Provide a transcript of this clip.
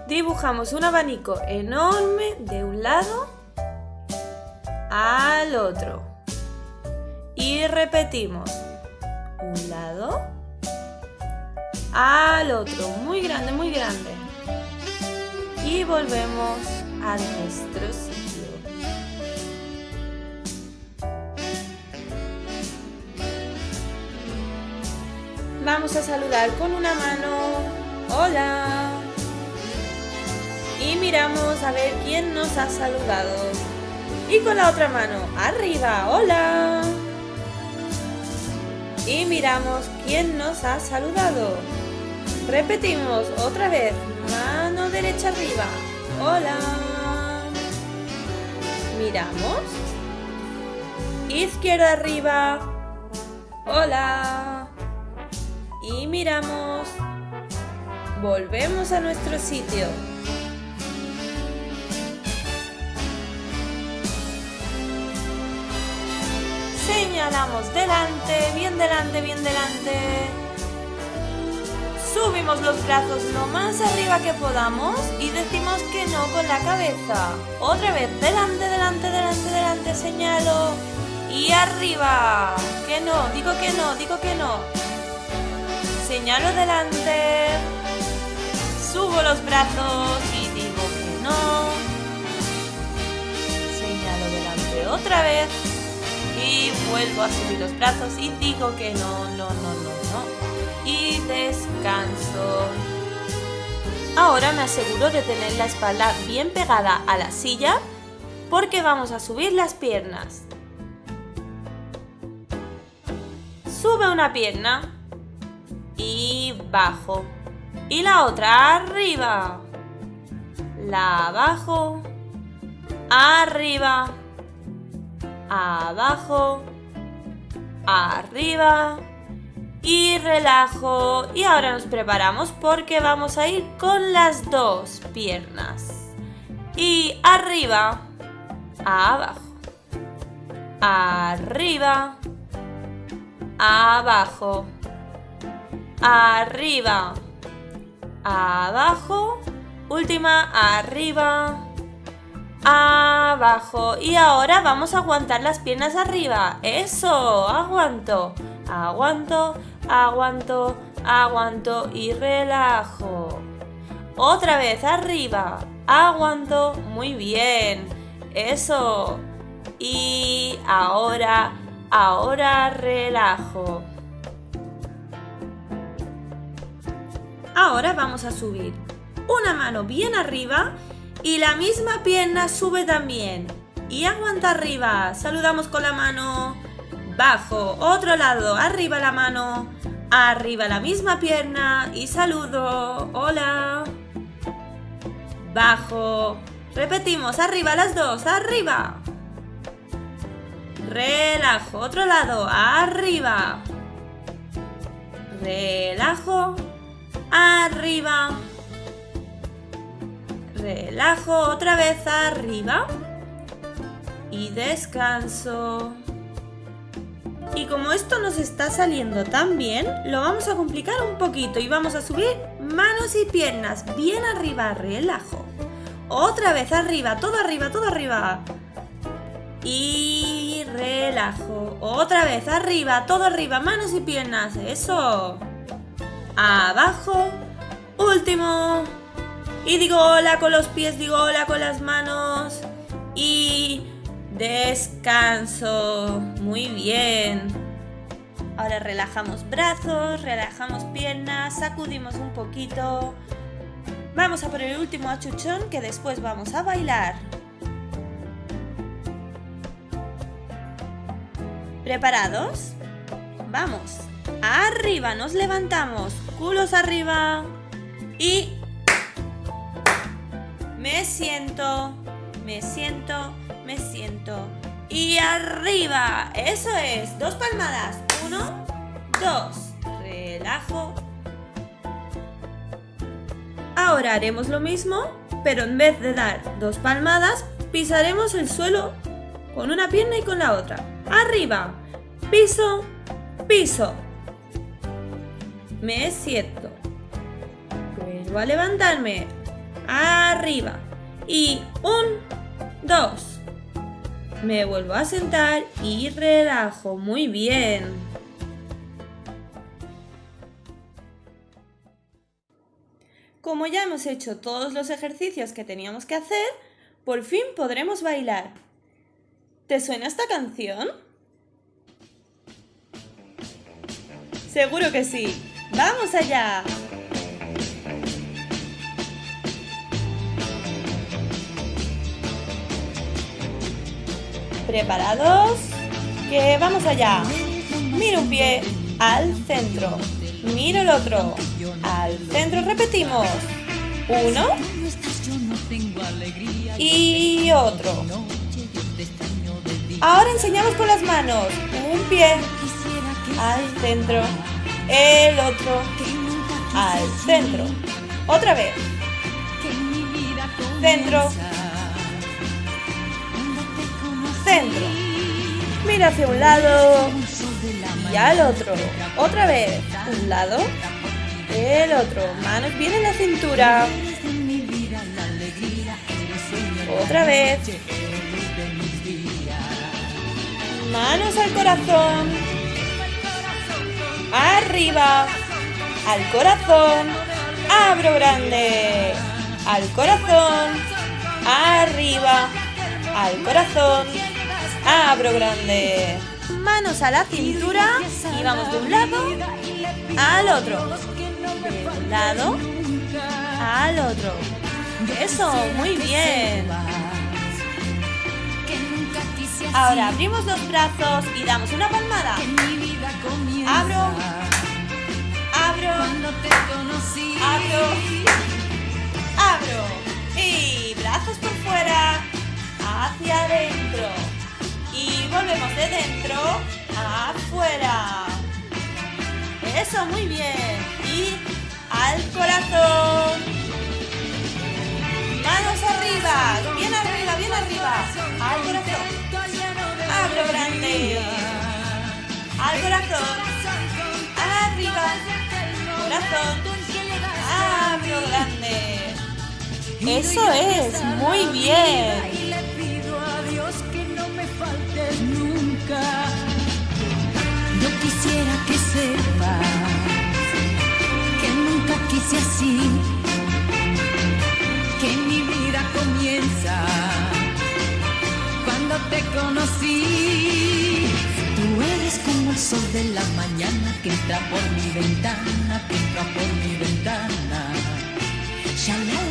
Dibujamos un abanico enorme de un lado al otro. Y repetimos. Un lado al otro. Muy grande, muy grande. Y volvemos a nuestro sitio. Vamos a saludar con una mano. ¡Hola! Y miramos a ver quién nos ha saludado. Y con la otra mano, arriba, ¡hola! Y miramos quién nos ha saludado. Repetimos otra vez, mano derecha arriba, ¡hola! Miramos. Izquierda arriba, ¡hola! Y miramos. Volvemos a nuestro sitio. Señalamos delante, bien delante, bien delante. Subimos los brazos lo más arriba que podamos y decimos que no con la cabeza. Otra vez, delante, delante, delante, delante, señalo. Y arriba. Que no, digo que no, digo que no. Señalo delante. Subo los brazos y digo que no. Señalo delante otra vez. Y vuelvo a subir los brazos y digo que no, no, no, no, no. Y descanso. Ahora me aseguro de tener la espalda bien pegada a la silla porque vamos a subir las piernas. Sube una pierna y bajo. Y la otra arriba. La bajo. Arriba. Abajo, arriba y relajo. Y ahora nos preparamos porque vamos a ir con las dos piernas. Y arriba, abajo, arriba, abajo, arriba, abajo, última, arriba, abajo. Y ahora vamos a aguantar las piernas arriba. Eso, aguanto, aguanto, aguanto, aguanto y relajo. Otra vez arriba, aguanto, muy bien. Eso. Y ahora relajo. Ahora vamos a subir una mano bien arriba. Y la misma pierna sube también. Y aguanta arriba. Saludamos con la mano. Bajo. Otro lado. Arriba la mano. Arriba la misma pierna. Y saludo. Hola. Bajo. Repetimos. Arriba las dos. Arriba. Relajo. Otro lado. Arriba. Relajo. Arriba. Relajo, otra vez arriba y descanso. Y como esto nos está saliendo tan bien, lo vamos a complicar un poquito y vamos a subir manos y piernas bien arriba, relajo. Otra vez arriba, todo arriba, todo arriba. Y relajo. Otra vez arriba, todo arriba, manos y piernas, eso. Abajo, último. Y digo hola con los pies, digo hola con las manos. Y descanso. Muy bien. Ahora relajamos brazos, relajamos piernas, sacudimos un poquito. Vamos a por el último achuchón que después vamos a bailar. ¿Preparados? Vamos. Arriba, nos levantamos. Culos arriba. Y me siento, me siento, me siento. Y arriba. Eso es. 2 palmadas. 1, 2. Relajo. Ahora haremos lo mismo, pero en vez de dar 2 palmadas, pisaremos el suelo con una pierna y con la otra. Arriba. Piso, piso. Me siento. Vuelvo a levantarme. arriba. Y 1, 2. Me vuelvo a sentar y relajo. Muy bien. Como ya hemos hecho todos los ejercicios que teníamos que hacer, por fin podremos bailar. ¿Te suena esta canción? Seguro que sí. ¡Vamos allá! ¿Preparados? ¡Que vamos allá! Miro un pie al centro. Miro el otro. Al centro repetimos. 1 y otro. Ahora enseñamos con las manos. Un pie al centro. El otro al centro. Otra vez. Centro. Centro. Mira hacia un lado y al otro. Otra vez. Un lado, el otro. Manos bien en la cintura. Otra vez. Manos al corazón. Arriba. Al corazón. Abro grande. Al corazón. Arriba. Al corazón. Abro grande. Manos a la cintura y vamos de un lado al otro. De un lado al otro. Eso, muy bien. Ahora abrimos los brazos y damos una palmada. Abro. Abro. Abro. Abro. Y brazos por fuera. Hacia adentro. Y volvemos de dentro a afuera. Eso, muy bien. Y al corazón. Manos arriba. Bien arriba, bien arriba. Al corazón. Abro grande. Al corazón. Arriba. Corazón. Abro grande. Eso es, muy bien. Nunca. Yo quisiera que sepas que nunca quise así, que mi vida comienza cuando te conocí. Tú eres como el sol de la mañana que entra por mi ventana, que entra por mi ventana. Shalala.